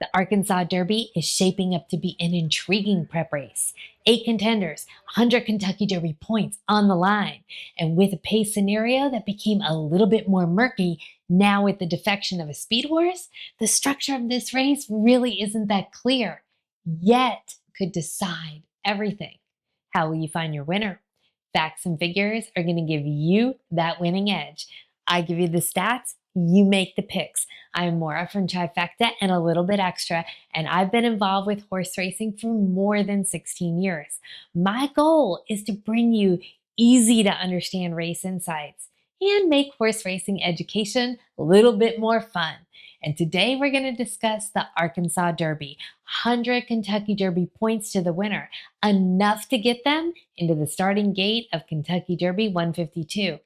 The Arkansas Derby is shaping up to be an intriguing prep race. 8 contenders, 100 Kentucky Derby points on the line. And with a pace scenario that became a little bit more murky now with the defection of a speed horse, the structure of this race really isn't that clear, yet could decide everything. How will you find your winner? Facts and figures are going to give you that winning edge. I give you the stats, you make the picks. I'm Maura from Trifecta and a little bit extra, and I've been involved with horse racing for more than 16 years. My goal is to bring you easy to understand race insights and make horse racing education a little bit more fun. And today we're going to discuss the Arkansas Derby. 100 Kentucky Derby points to the winner, enough to get them into the starting gate of Kentucky Derby 152.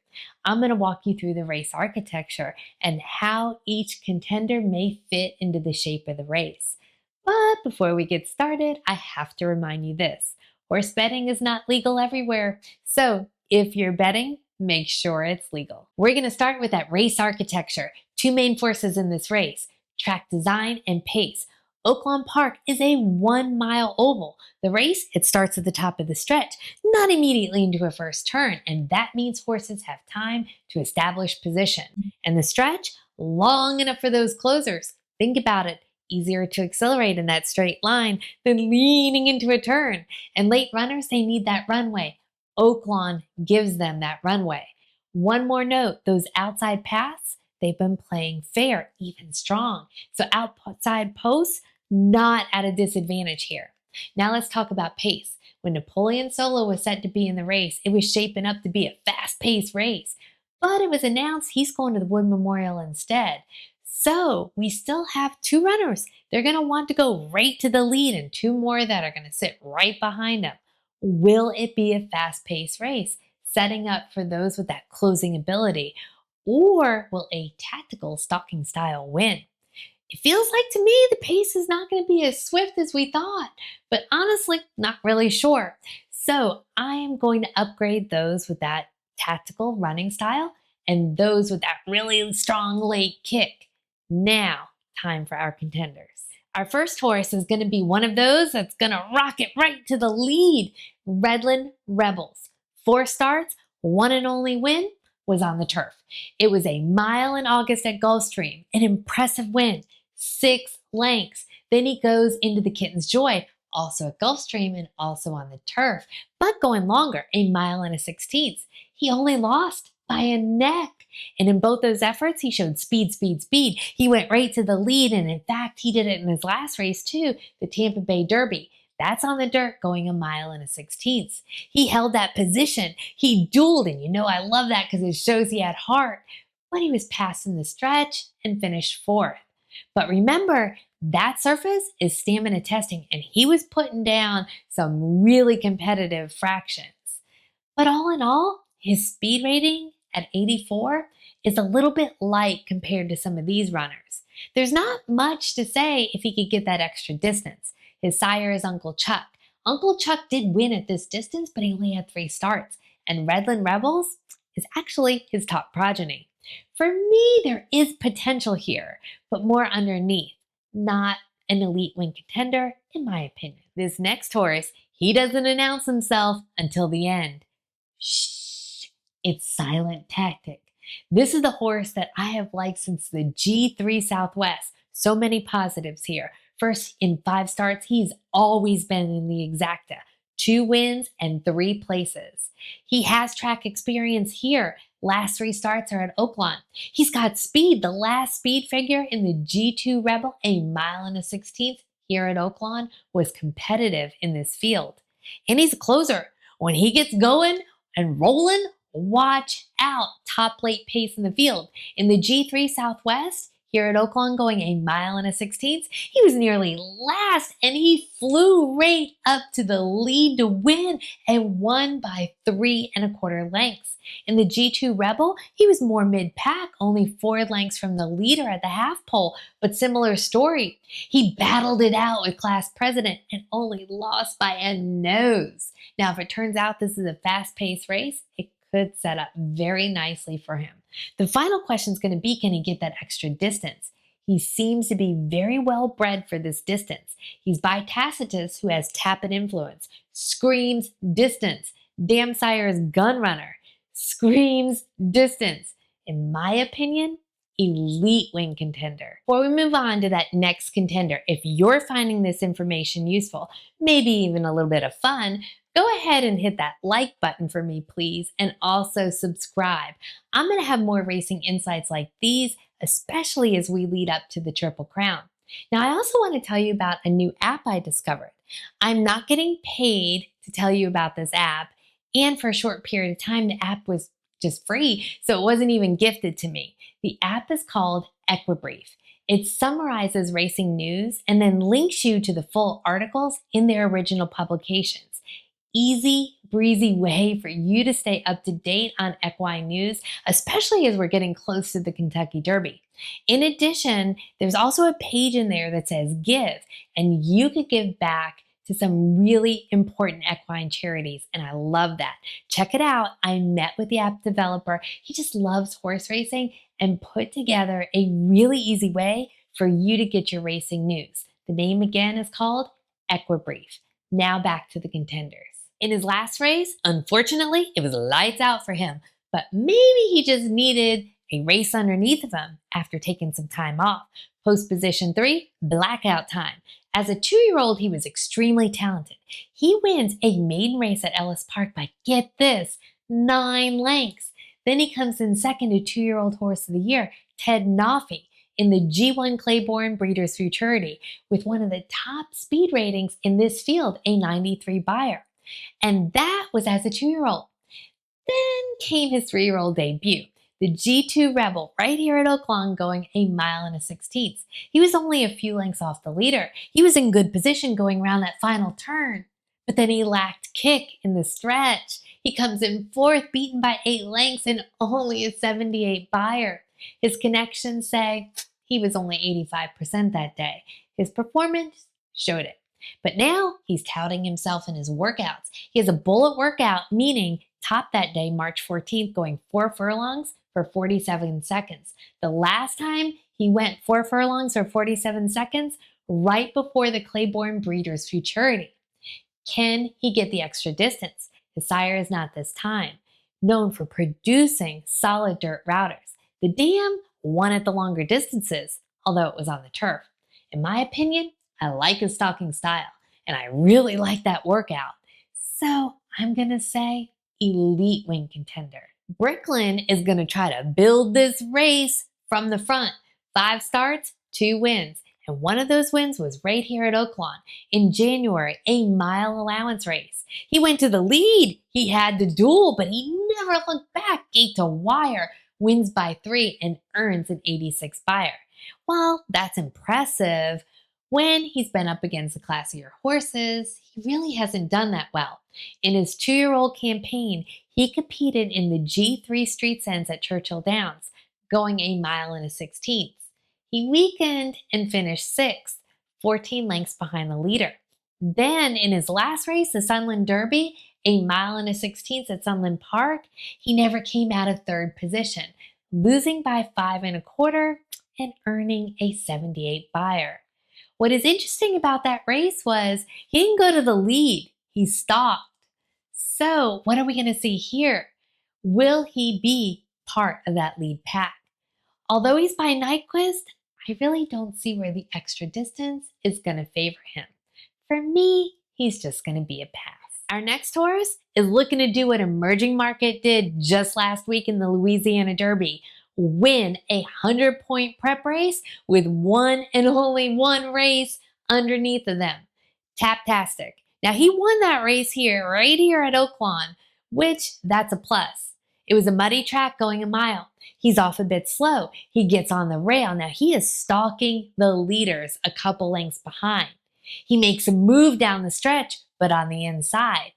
I'm going to walk you through the race architecture and how each contender may fit into the shape of the race. But before we get started, I have to remind you this. Horse betting is not legal everywhere. So if you're betting, make sure it's legal. We're going to start with that race architecture. 2 main forces in this race, track design and pace. Oaklawn Park is a 1-mile oval. The race, it starts at the top of the stretch, not immediately into a first turn, and that means horses have time to establish position. And the stretch, long enough for those closers. Think about it, easier to accelerate in that straight line than leaning into a turn. And late runners, they need that runway. Oaklawn gives them that runway. One more note, those outside paths, they've been playing fair, even strong. So outside posts, not at a disadvantage here. Now let's talk about pace. When Napoleon Solo was set to be in the race, it was shaping up to be a fast-paced race. But it was announced he's going to the Wood Memorial instead. So we still have 2 runners. They're going to want to go right to the lead and 2 more that are going to sit right behind them. Will it be a fast-paced race, setting up for those with that closing ability? Or will a tactical stalking style win? It feels like to me the pace is not going to be as swift as we thought, but honestly, not really sure. So I am going to upgrade those with that tactical running style and those with that really strong late kick. Now, time for our contenders. Our first horse is going to be one of those that's going to rocket right to the lead. Redland Rebels. 4 starts, 1 and only win was on the turf. It was a mile in August at Gulfstream, an impressive win, 6 lengths. Then he goes into the Kitten's Joy, also at Gulfstream and also on the turf, but going longer, a mile and a 16th. He only lost by a neck. And in both those efforts, he showed speed, speed, speed. He went right to the lead, and in fact, he did it in his last race too, the Tampa Bay Derby. That's on the dirt going a mile and a 16th. He held that position. He dueled, and you know I love that because it shows he had heart. But he was passed in the stretch and finished 4th. But remember, that surface is stamina testing, and he was putting down some really competitive fractions. But all in all, his speed rating at 84 is a little bit light compared to some of these runners. There's not much to say if he could get that extra distance. His sire is Uncle Chuck. Uncle Chuck did win at this distance, but he only had 3 starts. And Redland Rebels is actually his top progeny. For me, there is potential here, but more underneath. Not an elite win contender, in my opinion. This next horse, he doesn't announce himself until the end. Shh, it's Silent Tactic. This is the horse that I have liked since the G3 Southwest. So many positives here. First, in 5 starts, he's always been in the exacta. 2 wins and 3 places. He has track experience here. Last 3 starts are at Oaklawn. He's got speed. The last speed figure in the G2 Rebel, a mile and a 16th here at Oaklawn, was competitive in this field. And he's a closer. When he gets going and rolling, watch out. Top late pace in the field. In the G3 Southwest, here at Oaklawn going a mile and a 16th, he was nearly last and he flew right up to the lead to win and won by 3 1/4 lengths. In the G2 Rebel, he was more mid-pack, only 4 lengths from the leader at the half pole, but similar story. He battled it out with class president and only lost by a nose. Now, if it turns out this is a fast-paced race, it could set up very nicely for him. The final question is going to be, can he get that extra distance? He seems to be very well bred for this distance. He's by Tacitus, who has Tapit influence. Screams distance. Damn Sire's gun runner. Screams distance. In my opinion, elite wing contender. Before we move on to that next contender, if you're finding this information useful, maybe even a little bit of fun, go ahead and hit that like button for me, please, and also subscribe. I'm going to have more racing insights like these, especially as we lead up to the Triple Crown. Now, I also want to tell you about a new app I discovered. I'm not getting paid to tell you about this app, and for a short period of time, the app was just free, so it wasn't even gifted to me. The app is called Equibrief. It summarizes racing news and then links you to the full articles in their original publications. Easy, breezy way for you to stay up to date on equine news, especially as we're getting close to the Kentucky Derby. In addition, there's also a page in there that says give, and you could give back to some really important equine charities, and I love that. Check it out. I met with the app developer. He just loves horse racing and put together a really easy way for you to get your racing news. The name again is called Equibrief. Now back to the contenders. In his last race, unfortunately, it was lights out for him, but maybe he just needed a race underneath of him after taking some time off. Post position 3, Blackout Time. As a 2-year-old, he was extremely talented. He wins a maiden race at Ellis Park by, get this, 9 lengths. Then he comes in second to 2-year-old horse of the year, Ted Noffey, in the G1 Claiborne Breeders' Futurity, with one of the top speed ratings in this field, a 93 buyer. And that was as a 2-year-old. Then came his 3-year-old debut, the G2 Rebel, right here at Oaklawn, going a 1 1/16 miles. He was only a few lengths off the leader. He was in good position going around that final turn, but then he lacked kick in the stretch. He comes in 4th, beaten by 8 lengths and only a 78 buyer. His connections say he was only 85% that day. His performance showed it. But now he's touting himself in his workouts. He has a bullet workout, meaning top that day, March 14th, going 4 furlongs for 47 seconds. The last time he went 4 furlongs for 47 seconds, right before the Claiborne Breeders' Futurity. Can he get the extra distance? His sire is not this time. Known for producing solid dirt routers, the dam won at the longer distances, although it was on the turf. In my opinion, I like his stalking style, and I really like that workout. So I'm going to say elite wing contender. Bricklin is going to try to build this race from the front. 5 starts, 2 wins. And one of those wins was right here at Oaklawn in January, a mile allowance race. He went to the lead. He had the duel, but he never looked back. Gate to wire, wins by 3, and earns an 86 buyer. While that's impressive, when he's been up against the classier horses, he really hasn't done that well. In his 2-year-old campaign, he competed in the G3 Street Ends at Churchill Downs, going a 1 1/16 miles. He weakened and finished 6th, 14 lengths behind the leader. Then in his last race, the Sunland Derby, a 1 1/16 miles at Sunland Park, he never came out of 3rd position, losing by 5 1/4 and earning a 78 buyer. What is interesting about that race was he didn't go to the lead, he stalked. So what are we going to see here? Will he be part of that lead pack? Although he's by Nyquist, I really don't see where the extra distance is going to favor him. For me, he's just going to be a pass. Our next horse is looking to do what Emerging Market did just last week in the Louisiana Derby. Win a 100-point prep race with one and only one race underneath of them. Taptastic. Now he won that race here, right here at Oaklawn, which that's a plus. It was a muddy track going a mile. He's off a bit slow. He gets on the rail. Now he is stalking the leaders a couple lengths behind. He makes a move down the stretch, but on the inside.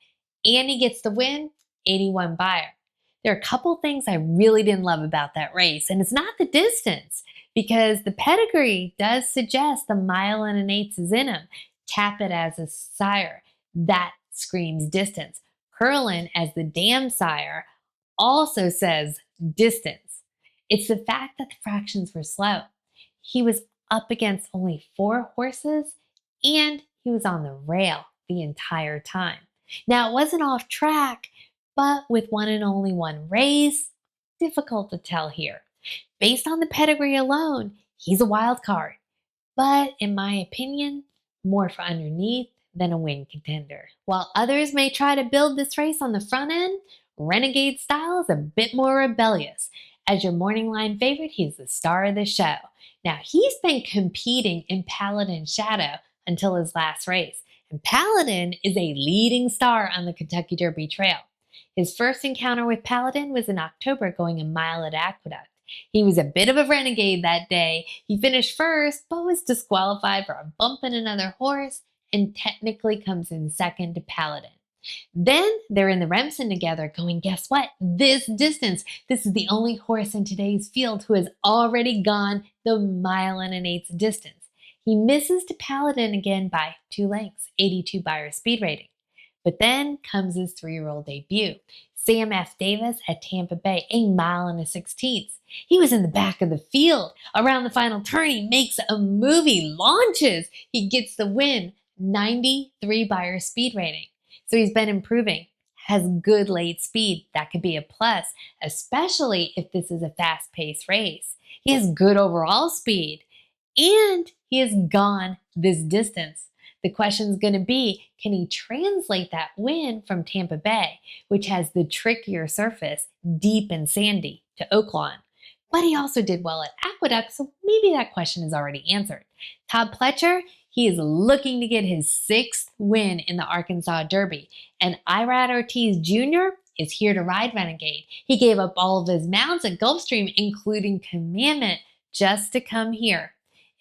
And he gets the win, 81 buyer. There are a couple things I really didn't love about that race, and it's not the distance, because the pedigree does suggest the 1 1/8 miles is in him. Tapit as a sire, that screams distance. Curlin as the dam sire also says distance. It's the fact that the fractions were slow. He was up against only 4 horses, and he was on the rail the entire time. Now, it wasn't off track, but with one and only one race, difficult to tell here. Based on the pedigree alone, he's a wild card, but in my opinion, more for underneath than a win contender. While others may try to build this race on the front end, Renegade style is a bit more rebellious. As your morning line favorite, he's the star of the show. Now, he's been competing in Paladin Shadow until his last race, and Paladin is a leading star on the Kentucky Derby Trail. His first encounter with Paladin was in October going a mile at Aqueduct. He was a bit of a renegade that day. He finished first, but was disqualified for a bump in another horse and technically comes in second to Paladin. Then they're in the Remsen together going, guess what? This distance. This is the only horse in today's field who has already gone the 1.1 miles distance. He misses to Paladin again by 2 lengths, 82 Beyer speed rating. But then comes his 3-year-old debut, Sam F. Davis at Tampa Bay, 1.16 miles. He was in the back of the field. Around the final turn, he makes a move. He launches. He gets the win, 93 Beyer speed rating. So he's been improving, has good late speed. That could be a plus, especially if this is a fast-paced race. He has good overall speed, and he has gone this distance. The question is going to be, can he translate that win from Tampa Bay, which has the trickier surface, deep and sandy, to Oaklawn? But he also did well at Aqueduct, so maybe that question is already answered. Todd Pletcher, he is looking to get his 6th win in the Arkansas Derby, and Irad Ortiz Jr. is here to ride Renegade. He gave up all of his mounts at Gulfstream, including Commandment, just to come here.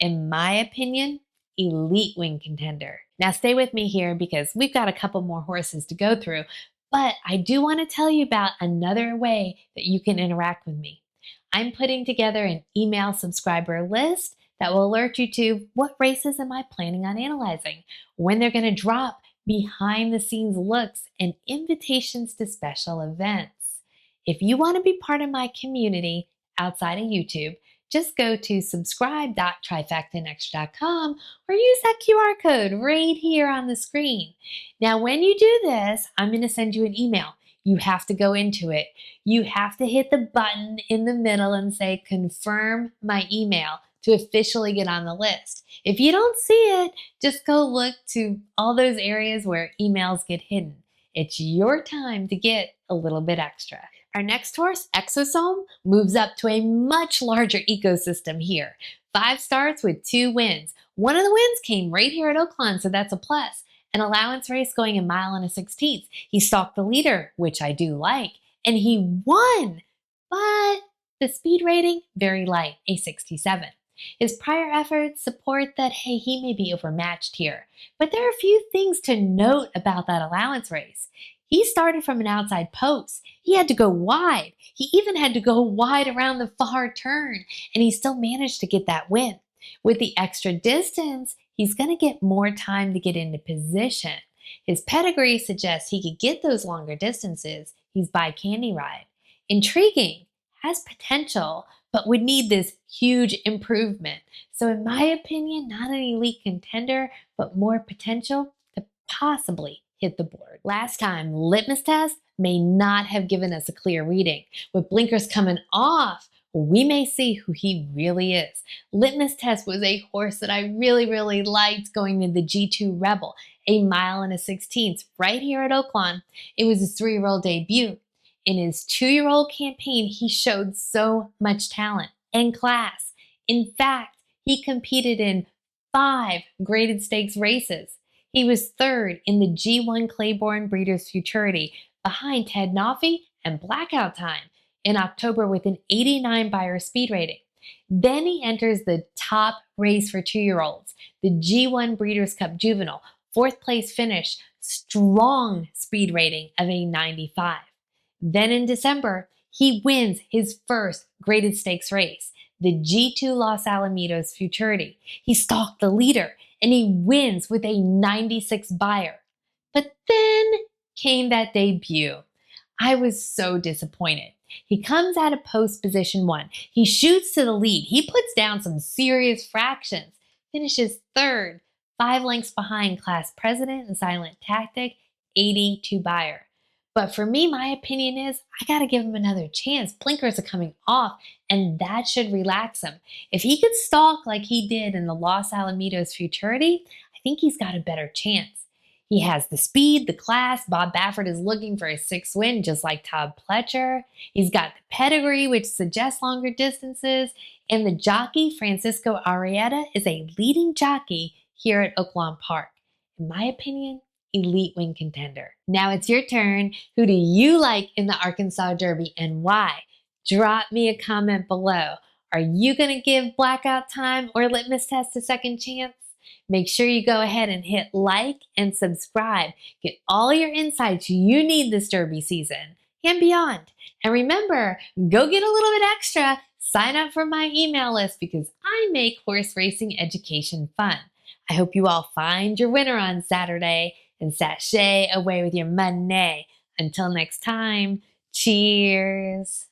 In my opinion, elite win contender. Now stay with me here because we've got a couple more horses to go through, but I do want to tell you about another way that you can interact with me. I'm putting together an email subscriber list that will alert you to what races am I planning on analyzing, when they're going to drop, behind the scenes looks, and invitations to special events. If you want to be part of my community outside of YouTube, just go to subscribe.trifectaandextra.com or use that QR code right here on the screen. Now, when you do this, I'm going to send you an email. You have to go into it. You have to hit the button in the middle and say, confirm my email to officially get on the list. If you don't see it, just go look to all those areas where emails get hidden. It's your time to get a little bit extra. Our next horse, Exosome, moves up to a much larger ecosystem here. 5 starts with 2 wins. One of the wins came right here at Oaklawn, so that's a plus. An allowance race going 1.16 miles. He stalked the leader, which I do like, and he won. But the speed rating, very light, a 67. His prior efforts support that, hey, he may be overmatched here. But there are a few things to note about that allowance race. He started from an outside post. He had to go wide. He even had to go wide around the far turn, and he still managed to get that win. With the extra distance, he's going to get more time to get into position. His pedigree suggests he could get those longer distances. He's by Candy Ride. Intriguing, has potential, but would need this huge improvement. So in my opinion, not an elite contender, but more potential to possibly hit the board. Last time, Litmus Test may not have given us a clear reading. With blinkers coming off, we may see who he really is. Litmus Test was a horse that I really liked going to the G2 Rebel, 1.16 miles, right here at Oaklawn. It was his 3-year-old debut. In his 2-year-old campaign, he showed so much talent and class. In fact, he competed in 5 graded stakes races. He was 3rd in the G1 Claiborne Breeders' Futurity, behind Ted Noffey and Blackout Time, in October with an 89 Beyer speed rating. Then he enters the top race for 2-year-olds, the G1 Breeders' Cup Juvenile, 4th place finish, strong speed rating of a 95. Then in December, he wins his first graded stakes race, the G2 Los Alamitos Futurity. He stalked the leader, and he wins with a 96 Beyer. But then came that debut. I was so disappointed. He comes out of post position 1. He shoots to the lead. He puts down some serious fractions. Finishes 3rd, 5 lengths behind class president and silent tactic, 82 Beyer. But for me, my opinion is I got to give him another chance. Blinkers are coming off, and that should relax him. If he could stalk like he did in the Los Alamitos Futurity, I think he's got a better chance. He has the speed, the class. Bob Baffert is looking for a 6th win, just like Todd Pletcher. He's got the pedigree, which suggests longer distances. And the jockey, Francisco Arrieta, is a leading jockey here at Oaklawn Park. In my opinion, elite win contender. Now it's your turn. Who do you like in the Arkansas Derby and why? Drop me a comment below. Are you going to give Blackout Time or Litmus Test a second chance? Make sure you go ahead and hit like and subscribe. Get all your insights you need this Derby season and beyond. And remember, go get a little bit extra. Sign up for my email list because I make horse racing education fun. I hope you all find your winner on Saturday and sashay away with your money. Until next time, cheers.